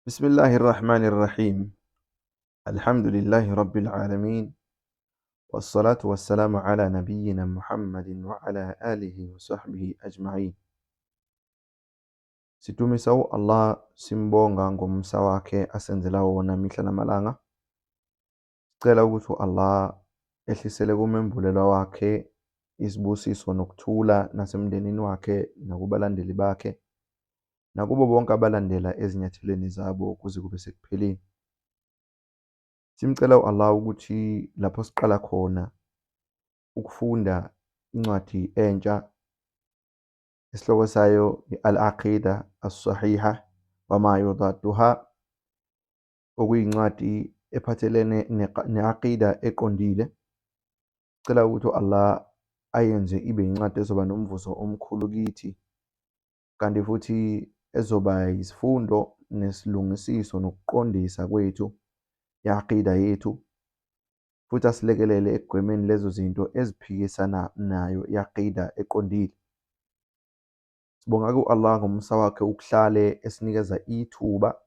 بسم الله الرحمن الرحيم. الحمد لله رب العالمين، والصلاة والسلام على نبينا محمد وعلى آله وصحبه أجمعين. Situmisa Allah, simbonga ngomsa wakhe asenzela wona mihla namalanga. Sicela ukuthi Allah ehlisele kumembulelwa wakhe isibusiso nokuthula nasemndenini wakhe nakubalandeli bakhe nakubo bonke abalandela ezinyathelweni zabo kuze kube sekupheleni. Simcela Allah ukuthi lapho siqala khona ukufunda incwadi entsha isihloko sayo Al-Aqida As-Sahiha wama Yudadduha, okuyincwadi ephathelene ne-aqida eqondile. Sicela ukuthi Allah ayenze ibe incwadi ezoba nomvuzo omkhulu kithi, kanti futhi ezoba isifundo nesilungisiso nokuqondisa kwethu i-aqida yethu, futhi asilekelele ekugwemeni lezo zinto eziphikisana nayo i-aqida eqondile. Sibonga ku-Allah ngomsa wakhe ukuhlale esinikeza ithuba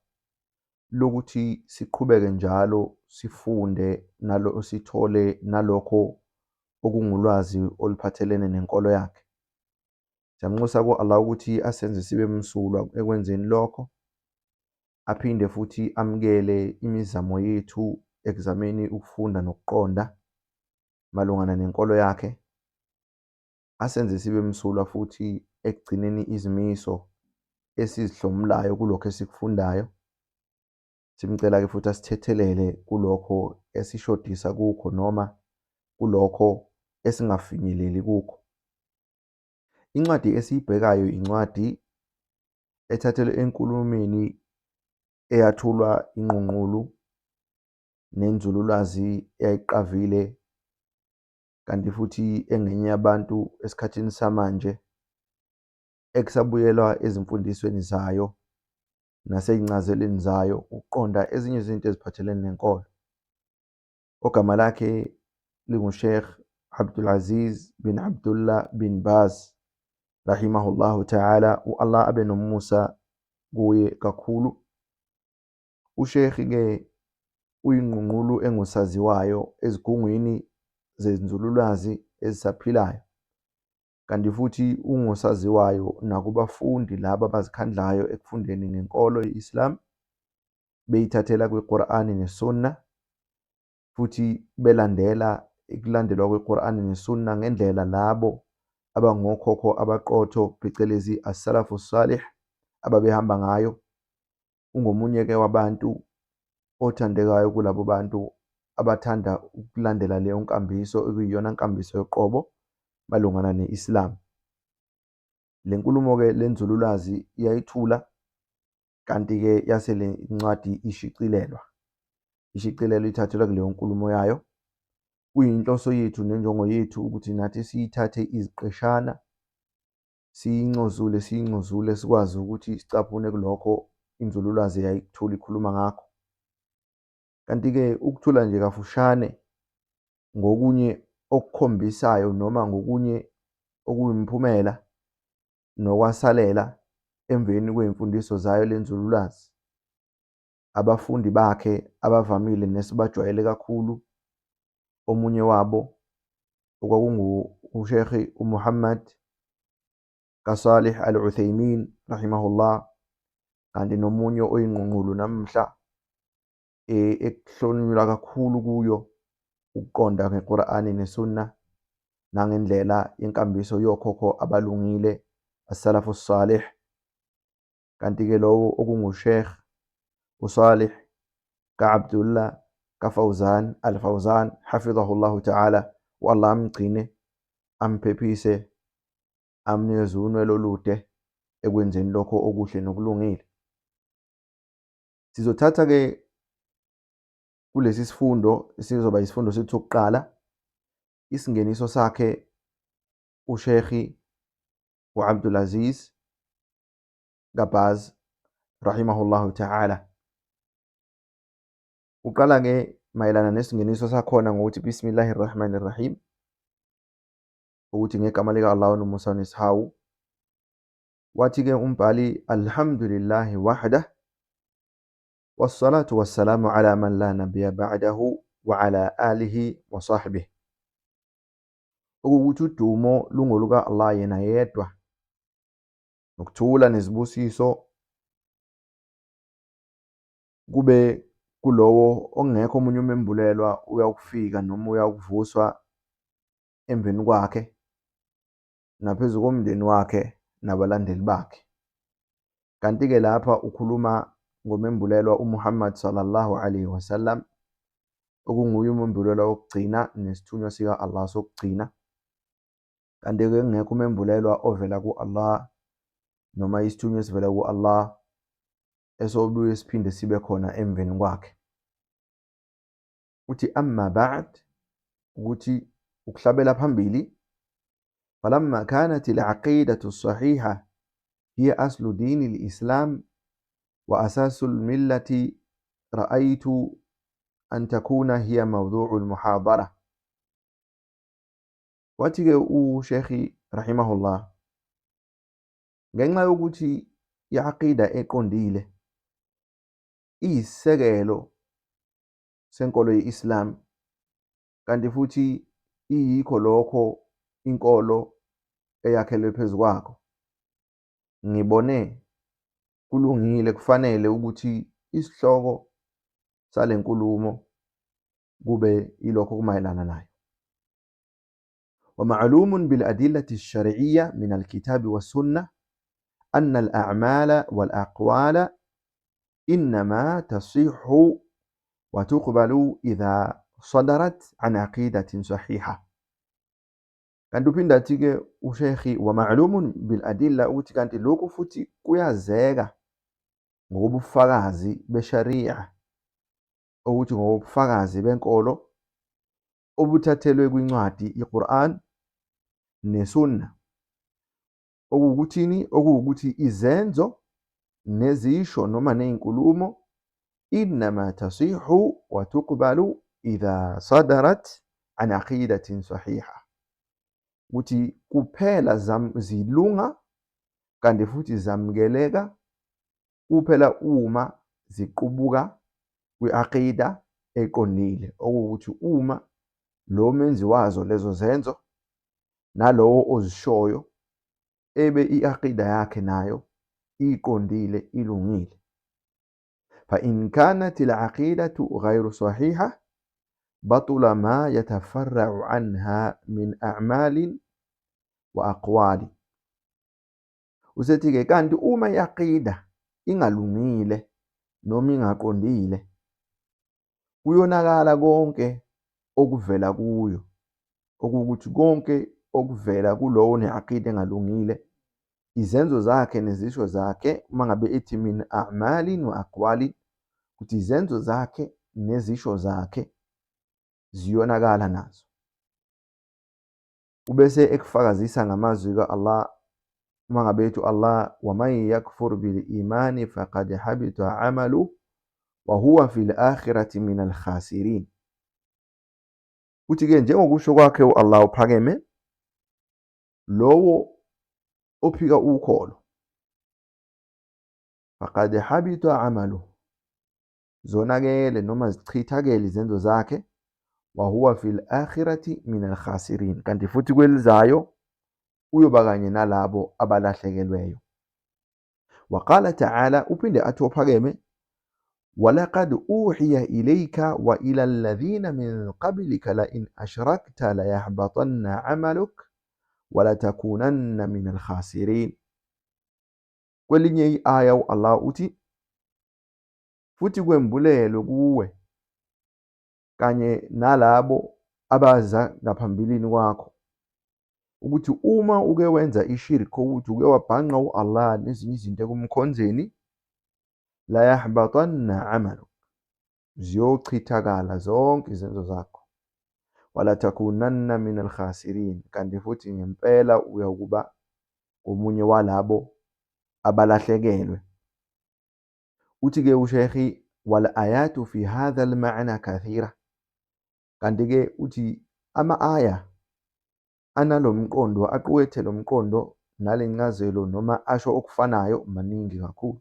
lokuthi siqhubeke njalo sifunde sithole nalokho okungulwazi oluphathelene nenkolo yakhe. Siyamnxusa ku-Allah ukuthi asenze sibe msulwa ekwenzeni lokho, aphinde futhi amukele imizamo yethu ekuzameni ukufunda nokuqonda malungana nenkolo yakhe. Asenze sibe msulwa futhi ekugcineni izimiso esizihlomulayo kulokho esikufundayo. Simcela-ke futhi asithethelele kulokho esishodisa kukho noma kulokho esingafinyeleli kukho. Incwadi esiyibhekayo incwadi ethathelwe enkulumeni eyathulwa ingqungqulu nenzululwazi eyayiqavile, kanti futhi engenye yabantu esikhathini samanje, ekusabuyelwa ezimfundisweni zayo nasey'ncazelweni zayo ukuqonda ezinye izinto eziphathelene nenkolo. Ogama lakhe lingu-Sheikh Abdulaziz bin Abdullah bin Baz rahimahullahu ta'ala. U-Allah abe nomusa kuye kakhulu. USheikh-ke uyingqungqulu engusaziwayo ezigungwini zenzululwazi ezisaphilayo, kanti futhi ungusaziwayo nakubafundi laba abazikhandlayo ekufundeni ngenkolo ye-Islam, beyithathela kwi-Qur'ani neSunna, futhi belandela ukulandelwa kwe-Qur'ani neSunna ngendlela labo abangokhokho abaqotho phecelezi as-salafu salih ababehamba ngayo. Ungomunye-ke wabantu othandekayo kulabo bantu abathanda ukulandela leyo nkambiso ekuyiyona nkambiso yoqobo malungana ne-Islam. Le nkulumo-ke lenzululwazi iyayithula, kanti-ke yase le incwadi ishicilelwa ithathelwa kuleyo nkulumo yayo. Kuyinhloso yethu nenjongo yethu ukuthi nathi siyithathe iziqeshana, siyincozule sikwazi ukuthi sicaphune kulokho inzululwazi yayikuthula ikhuluma ngakho. Kanti-ke ukuthula nje kafushane ngokunye okukhombisayo noma ngokunye okuyimphumela nokwasalela emveni kwey'mfundiso zayo lenzululwazi. Abafundi bakhe abavamile nesibajwayele kakhulu, omunye wabo okwakungu-Sheikh Muhammad Salih Al-Uthaymin rahimahullah, kanti nomunye oyingqungqulu namuhla ekuhlonyulwa kakhulu kuyo ukuqonda ngeQur'ani neSunna nangendlela yenkambiso yokhokho abalungile as-salafu salih. Kanti-ke lowo okungu-Sheikh uSalih ka-Abdullah ka-Fawzan Al-Fawzan hafidhahullahu ta'ala. U-Allah amgcine, amphephise, amnikeze unwelo olude ekwenzeni lokho okuhle nokulungile. Sizothatha-ke kulesi sifundo sizoba isifundo sethu sokuqala isingeniso sakhe uSheikh Abdulaziz Baz rahimahullahu ta'ala. Uqala-ke mayelana nesingeniso sakhona ngokuthi Bismillahirrahmanirrahim, ukuthi ngegama lika Allah onomusa onesihawu. Wathi-ke umbhali, alhamdulillahi wahdah wassalatu wassalamu ala man la nabiyya ba'dahu wa ala alihi wa sahbihi. Ukuthi udumo lungoluka Allah yena yedwa, nokuthula nezibusiso kube kulowo ongekho omunye umembulelwa uyakufika noma uyakuvuswa emveni kwakhe, naphezu komndeni wakhe nabalandeli bakhe. Kanti-ke lapha ukhuluma ngomembulelwa uMuhammad sallallahu alaihi wasallam, okunguye umembulelwa wokugcina nesithunywa sika Allah sokugcina. Kanti-ke kungekho umembulelwa ovela ku-Allah noma isithunywa esivela ku-Allah esobuye siphinde sibe khona emveni kwakhe. Uthi amma ba'd, ukuthi ukuhlabela phambili, falamma kanat al-aqidatu as-sahiha hiya aslu din al-islam wa asasu al-millati, ra'aytu an takuna hiya mawdu'u al-muhadara. Wathi-ke uSheikh rahimahullah, ngenxa yokuthi i-aqida eqondile iyisisekelo senkolo ye-Islam, kanti futhi iyikho lokho inkolo eyakhelwe phezu kwakho, ngibone kulungile kufanele ukuthi isihloko sale nkulumo kube ilokho kumayelana nayo. ومعلوم بالأدلة الشرعية من الكتاب والسنة أن الأعمال والأقوال إنما تصح وتقبل إذا صدرت عن عقيدة صحيحة. Kanti uphinda athi-ke uSheikh, ومعلوم بالأدلة, ukuthi kanti lokhu futhi kuyazeka ngobufakazi besharia, ukuthi ngobufakazi benkolo obuthathelwe kwincwadi iQuran nesunna, okuwukuthini, okuwukuthi izenzo nezisho noma nezinkulumo innama tasihu wa tuqbalu idha sadarat an aqidatin sahiha, ukuthi kuphela zilunga kanti futhi zamukeleka kuphela uma ziqubuka kwi-aqida eqondile, okuwukuthi uma lo menzi wazo lezo zenzo nalowo ozishoyo ebe i-aqida yakhe nayo iqondile, ilungile. Fa in kanat al-aqidatu ghayru sahiha batula ma yatafarra'u anha min a'malin wa aqwali. Usethi-ke kanti uma i-aqida ingalungile noma ingaqondile, kuyonakala konke okuvela kuyo, okuwukuthi konke okuvela kulowo ne-aqida engalungile, izenzo zakhe nezisho zakhe, uma ngabe ethi min a'malin wa aqwali, ukuthi izenzo zakhe nezisho zakhe ziyonakala nazo. Ubese ekufakazisa ngamazwi ka-Allah, uma ngabe ethi Allah, وَمَنْ يَكْفُرْ بِالْإِيمَانِ فَقَدْ حَبِطَ عَمَلُهُ وَهُوَ فِي الْآخِرَةِ مِنَ الْخَاسِرِينَ. Uthi-ke njengokusho kwakhe u-Allah uphakeme, lowo ophika ukholo, faqad habita amaluhu, zonakele noma zichithakele izenzo zakhe, wa huwa fil akhirati min al khasirin, kanti futhi kwelizayo uyoba kanye nalabo abalahlekelweyo. Waqala ta'ala, uphinde athi ophakeme, walaqad uhiya ilayka wa ila alladhina min qablika la in ashrakta la yahbatanna amaluk wa la takunanna min al khasirin. Kwelinye aya Allah uthi, futhi kwembulelwe kuwe kanye nalabo abaza ngaphambilini kwakho, ukuthi uma uke wenza ishirki, ukuthi uke wabhanqa u-Allah nezinye izinto ekumkhonzeni, la yahbatanna amaluk, ziyochithakala zonke izenzo zakho, wala takunanna min al-khasirin, kanti futhi ngempela uyakuba omunye walabo abalahlekelwe. Uthi-ke uSheikh, wal ayatu fi hadha al-ma'na kathira, kanti-ke uthi ama-aya analomqondo, aquwethe lomqondo nalencazelo noma asho okufanayo maningi kakhulu.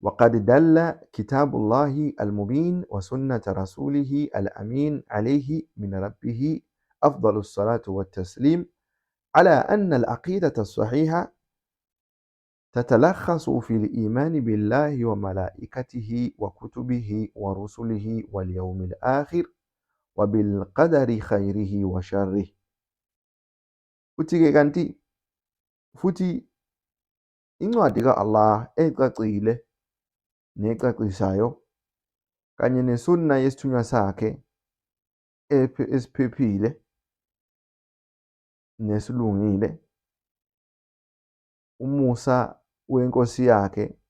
وقد دل كتاب الله المبين وسنة رسوله الأمين عليه من ربه أفضل الصلاة والتسليم على أن العقيدة الصحيحة تتلخص في الإيمان بالله وملائكته وكتبه ورسله واليوم الآخر وبالقدر خيره وشره. Futhi-ke kanti futhi incwadi ka-Allah ecacile necacisayo kanye nesunna yesithunywa sakhe esiphephile nesilungile, umusa wenkosi yakhe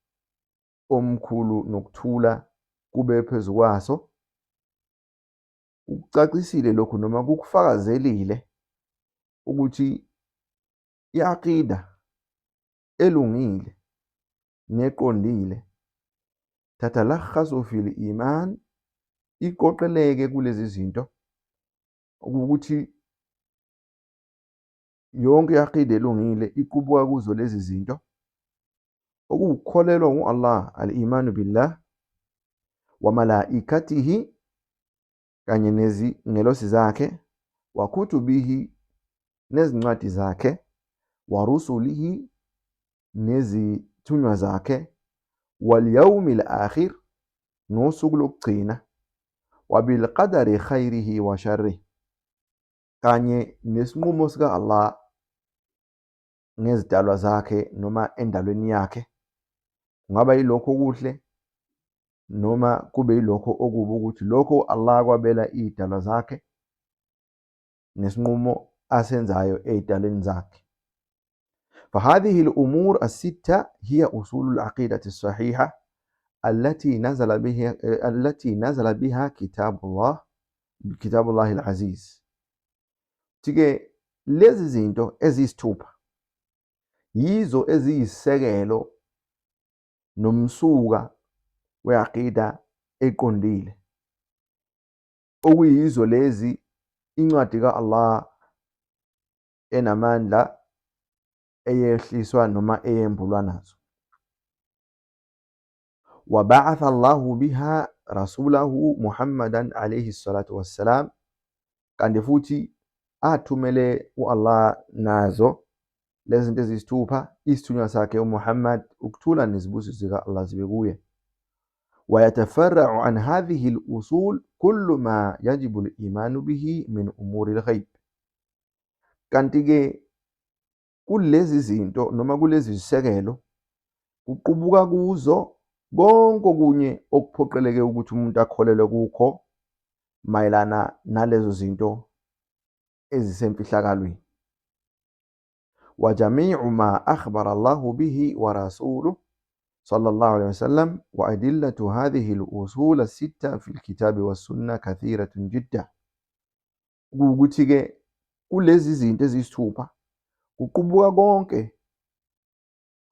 omkhulu nokuthula kube phezu kwaso, ukucacisile lokhu noma kukufakazelile ukuthi i-aqida elungile neqondile tatalakhasu fil iman, iqoqeleke kulezi zinto, ukuthi yonke i-aqida elungile iqubuka kuzo lezi zinto, okukholelwa ngu-Allah, al-imanu billah wa malaikatihi, kanye nezingelosi zakhe, wa kutubihi, nezincwadi zakhe, wa rusulihi, nezithunywa zakhe, wal yawmil akhir, nosuku lokugcina, wa bil qadari khayrihi wa sharrihi, kanye nesinqumo sika Allah ngezidalwa zakhe noma endalweni yakhe, kungaba yilokho okuhle noma kube yilokho okubi, ukuthi lokho Allah kwabela izidalwa zakhe nesinqumo asenzayo ezidalweni zakhe. فهذه الأمور الستة هي أصول العقيدة الصحيحة التي نزل بها كتاب الله العزيز. Tike lezi zinto eziyisithupha yizo eziyisekelo nomsuka we-aqida eqondile, okuyizo lezi incwadi ka-Allah enamandla eyehliswa noma eyembulwa nazo. وبعث الله بها رسوله محمدا عليه الصلاة والسلام, kanti futhi athumele u-Allah nazo lezi zinto eziyisithupha isithunywa sakhe uMuhammad, ukuthula nezibusiso zika-Allah zibe kuye. ويتفرع عن هذه الأصول كل ما يجب الإيمان به من أمور الغيب. Kanti-ke kulezi zinto noma kulezi zisekelo kuqubuka kuzo konke okunye okuphoqeleke ukuthi umuntu akholelwe kukho mayelana nalezo zinto ezisemfihlakalweni. وجميع ما أخبر الله به ورسوله صلى الله عليه وسلم وأدلة هذه الأصول الستة في الكتاب والسنة كثيرة جدا. Ukuthi-ke kulezi zinto eziyisithupha kuqubuka konke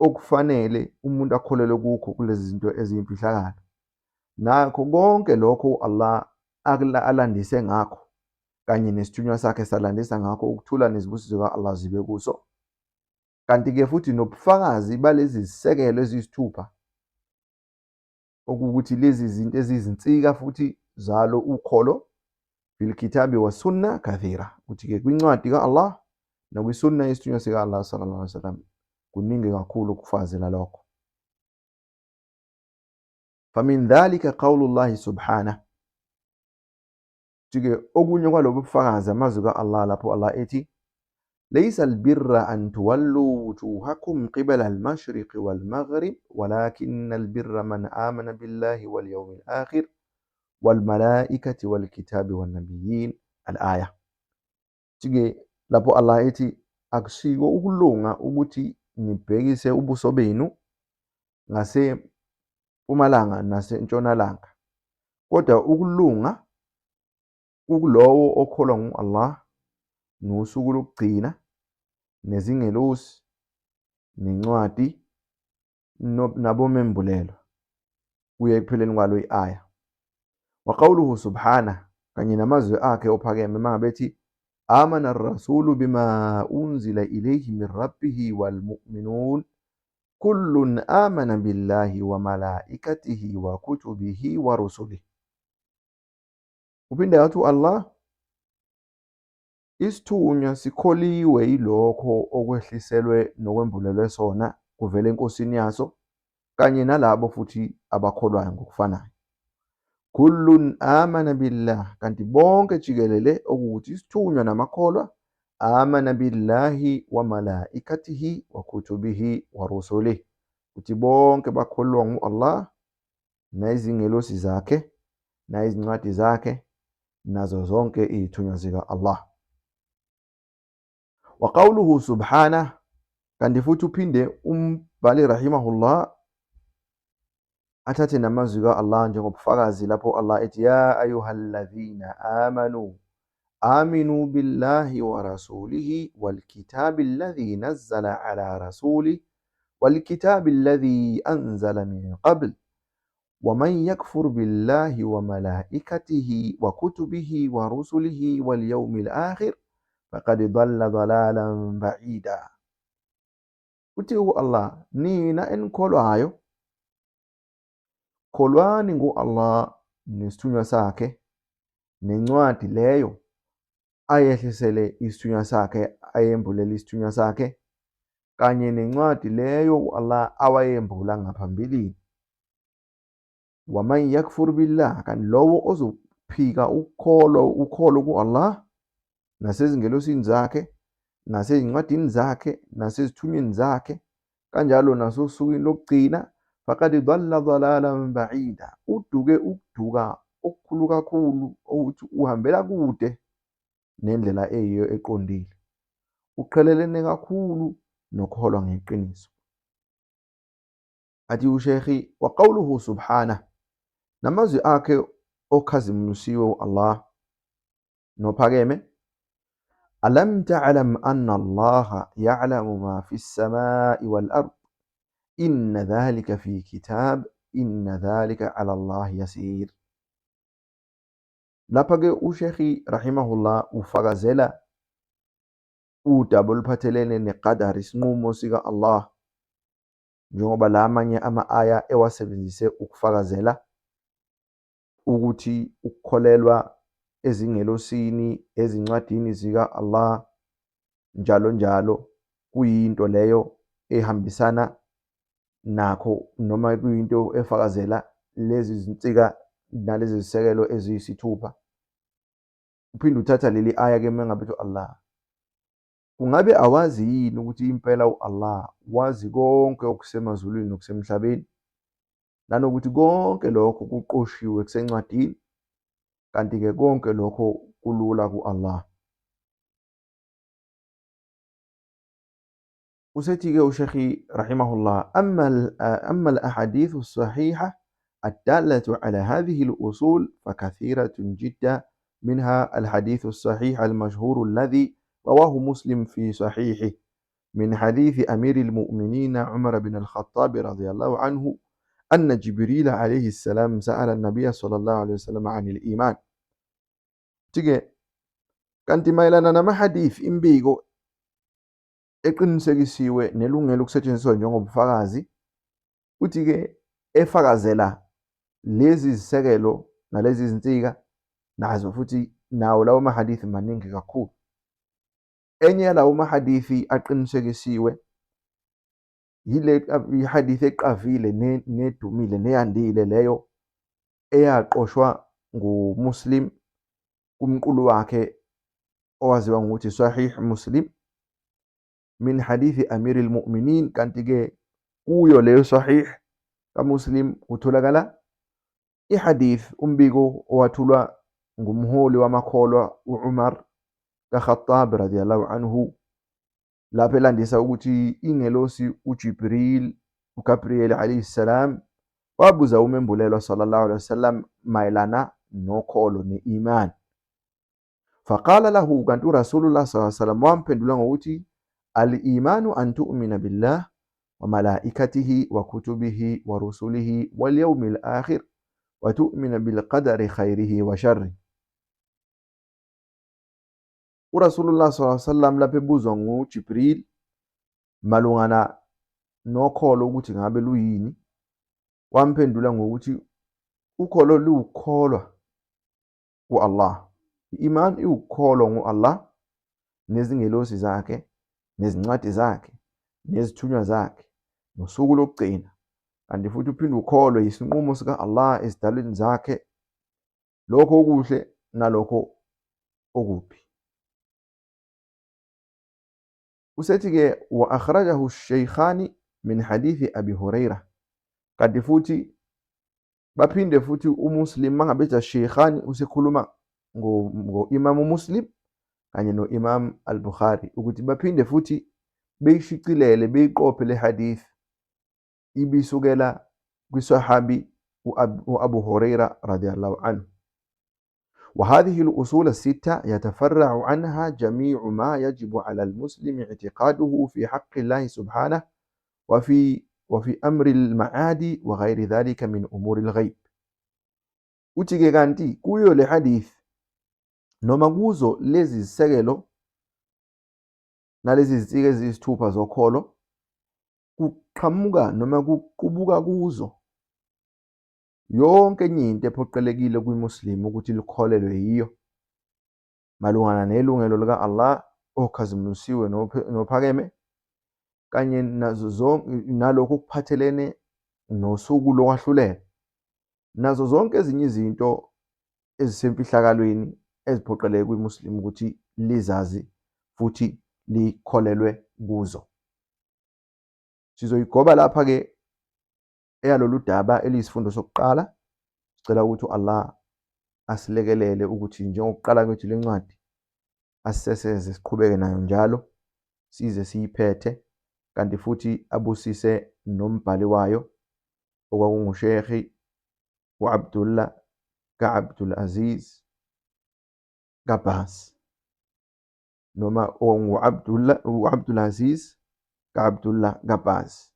okufanele umuntu akholelwe kukho kulezi zinto eziyimfihlakalo, nakho konke lokho Allah alandise ngakho kanye nesithunywa sakhe salandisa ngakho, ukuthula nezibusiso zika-Allah zibe kuso. Kanti-ke futhi nobufakazi balezi zisekelo eziyisithupha, okuwukuthi lezi zinto eziyizinsika futhi zalo ukholo, bil kitabi wa sunna kathira, ukuthi-ke kwincwadi ka-Allah nakwisunna yesithunywa sika-Allah sallallahu alaihi wasallam kuningi kakhulu ukufazela lokho. فمن ذلك قول الله سبحانه, tike okunye kwalobu bufakazi amazwi ka-Allah lapho Allah ethi ليس البر أن تولوا وجوهكم قبل المشرق والمغرب ولكن البر من آمن بالله واليوم الآخر والملائكة والكتاب والنبيين. الآية. Tike lapho Allah ethi akusiko ukulunga ukuthi nibhekise ubuso benu ngasempumalanga nasentshonalanga, kodwa ukulunga kulowo okholwa ngu-Allah nosuku lokugcina nezingelosi nencwadi nabomembulelo, kuye ekupheleni kwalo i-aya. Wa qawluhu subhanahu, kanye namazwi akhe ophakeme mangabethi amana ar-rasulu bima unzila ilayhi min rabbihi wal mu'minun kullun amana billahi wa malaikatihi wa kutubihi wa rusulihi. Uphinde wathi Allah, isithunywa sikholiwe yilokho okwehliselwe nokwembulelwe sona kuvela enkosini yaso, kanye nalabo futhi abakholwayo ngokufanayo. Kullun amana billah, kanti bonke jikelele okuwukuthi isithunywa namakholwa, amana billahi wa malaikatihi wa kutubihi wa rusulihi, ukuthi bonke bakholwa ngu-Allah nezingelosi zakhe nayizincwadi zakhe nazo zonke izithunywa zika-Allah. Wa qawluhu subhanahu, kanti futhi uphinde umbhali rahimahullah athathe namazwi ka-Allah njengobufakazi lapho Allah ethi ya ayyuhalladhina amanu aminu billahi wa rasulihi wal kitabi alladhi nazzala ala rasulihi wal kitabi alladhi anzala min qabl wa man yakfur billahi wa malaikatihi wa kutubihi wa rusulihi wal yawmil akhir faqad dhalla dhalalan ba'ida. Uthi Allah, nina enikholwayo, kholwani ngu-Allah nesithunywa sakhe nencwadi leyo ayehlisele isithunywa sakhe, ayembulele isithunywa sakhe, kanye nencwadi leyo u-Allah awayembula ngaphambilini. Waman yakfur billah, kanti lowo ozophika ukholo ku-Allah nasezingelosini zakhe nasezincwadini zakhe nasezithunyweni zakhe, kanjalo nasosukwini lokugcina, faqad dhalla dhalalan ba'ida, uduke ukuduka okukhulu kakhulu ukuthi uhambela kude nendlela eyiyo eqondile, uqhelelene kakhulu nokholwa ngeqiniso. Athi uSheikh, wa qawluhu subhanahu, namazwi akhe okhazimulisiwe u-Allah nophakeme, alam ta'lam anna Allah ya'lamu ma fi as-sama'i wal ard inna dhalika fi kitab inna dhalika 'ala Allah yasir. Lapha-ke uSheikh rahimahullah ufakazela udaba oluphathelene neqadari, isinqumo sika Allah, njengoba la amanye ama-aya ewasebenzise ukufakazela ukuthi ukukholelwa ezingelosini, ezincwadini zika Allah njalo njalo kuyinto leyo ehambisana nakho, noma kuyinto efakazela lezi zinsika nalezi zisekelo eziyisithupha. Uphinde uthatha leli aya-ke mengabe Allah, kungabe awazi yini ukuthi impela u-Allah wazi konke okusemazulwini nokusemhlabeni, nanokuthi konke lokho kuqoshiwe kusencwadini, kanti-ke konke lokho kulula ku-Allah. Usethi-ke uSheikh rahimahullah, amma al-ahadithu as-sahiha الدالة على هذه الأصول فكثيرة جدا، منها الحديث الصحيح المشهور الذي رواه مسلم في صحيحه من حديث أمير المؤمنين عمر بن الخطاب رضي الله عنه أن جبريل عليه السلام سأل النبي صلى الله عليه وسلم عن الإيمان. تيجي kanti mayelana namahadith imbiko eqinisekisiwe nelungelo ukusetshenziswa njengobufakazi, uthi-ke efakazela lezi zisekelo nalezi zinsika, nazo futhi nawo lawo mahadithi maningi kakhulu. Enye yalawo mahadithi aqinisekisiwe yile ihadithi eqavile nedumile neyandile leyo eyaqoshwa nguMuslim kumqulu wakhe owaziwa ngokuthi Sahih Muslim, min hadithi Amir al-Mu'minin. Kanti-ke kuyo leyo Sahih kaMuslim kutholakala ihadith, umbiko owathulwa ngumholi wamakholwa u-Umar ka-Khattab radiyallahu anhu, lapho elandisa ukuthi ingelosi uJibril, uGabriel alayhi salam, wabuza umembulelwa sallallahu alayhi wasallam mayelana nokholo ne-iman. Faqala lahu, kanti Rasulullah sallallahu alayhi wasallam wamphendula ngokuthi al-imanu an tu'mina billah wa malaikatihi wa kutubihi wa rusulihi wal yawmil akhir wa tu'mina bil qadari khairihi wa sharrihi. Rasulullah sallallahu alaihi wasallam lapho ebuzwa nguJibril malungana nokholo ukuthi ngabe luyini, wamphendula ngokuthi ukholo liwukholwa ku-Allah. I-iman iwukholwa ngu-Allah nezingelosi zakhe, nezincwadi zakhe, nezithunywa zakhe, nosuku lokugcina. Kanti futhi uphinde ukholwe isinqumo sika-Allah ezidalweni zakhe, lokho okuhle nalokho okubi. Usethi-ke wa akhrajahu ash-shaykhani min hadithi Abi Huraira. Kanti futhi baphinde futhi uMuslim mangabe ethi ash-shaykhani usekhuluma ngo-Imam Muslim kanye no-Imam al-Bukhari ukuthi baphinde futhi beyishicilele beyiqophe le hadith ibisukela kwisahabi u-Abu Huraira radiyallahu anhu. وهذه الأصول الستة يتفرع عنها جميع ما يجب على المسلم اعتقاده في حق الله سبحانه وفي أمر المعاد وغير ذلك من أمور الغيب. Uthi-ke kanti kuyo le hadith noma kuzo lezi zisekelo nalezi zinsika eziyisithupha zokholo kuqhamuka noma kuqubuka kuzo yonke enye into ephoqelekile kwimuslim ukuthi likholelwe yiyo malungana nelungelo lika-Allah okhazimulisiwe nophakeme, kanye nalokho okuphathelene nosuku lokwahlulela, nazo zonke ezinye izinto ezisemfihlakalweni eziphoqeleke kwimuslim ukuthi lizazi futhi likholelwe kuzo. Sizoyigoba lapha-ke eyalolu daba eliyisifundo sokuqala. Sicela ukuthi Allah asilekelele ukuthi njengokuqala kwethu lencwadi asiseseze siqhubeke nayo njalo size siyiphethe, kanti futhi abusise nombhali wayo okwakunguSheikh u-Abdullah ka-Abdul Aziz Gabbas, noma u-Abdul Aziz ka-Abdullah Gabbas.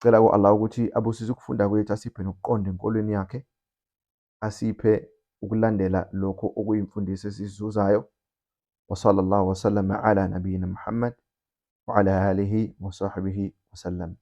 Cela ku-Allah ukuthi abusise ukufunda kwethu, asiphe nokuqonda enkolweni yakhe, asiphe ukulandela lokho okuyimfundiso esizuzayo. Wa sallallahu wa sallama ala nabiyyina Muhammad wa ala alihi wa sahbihi wa sallam.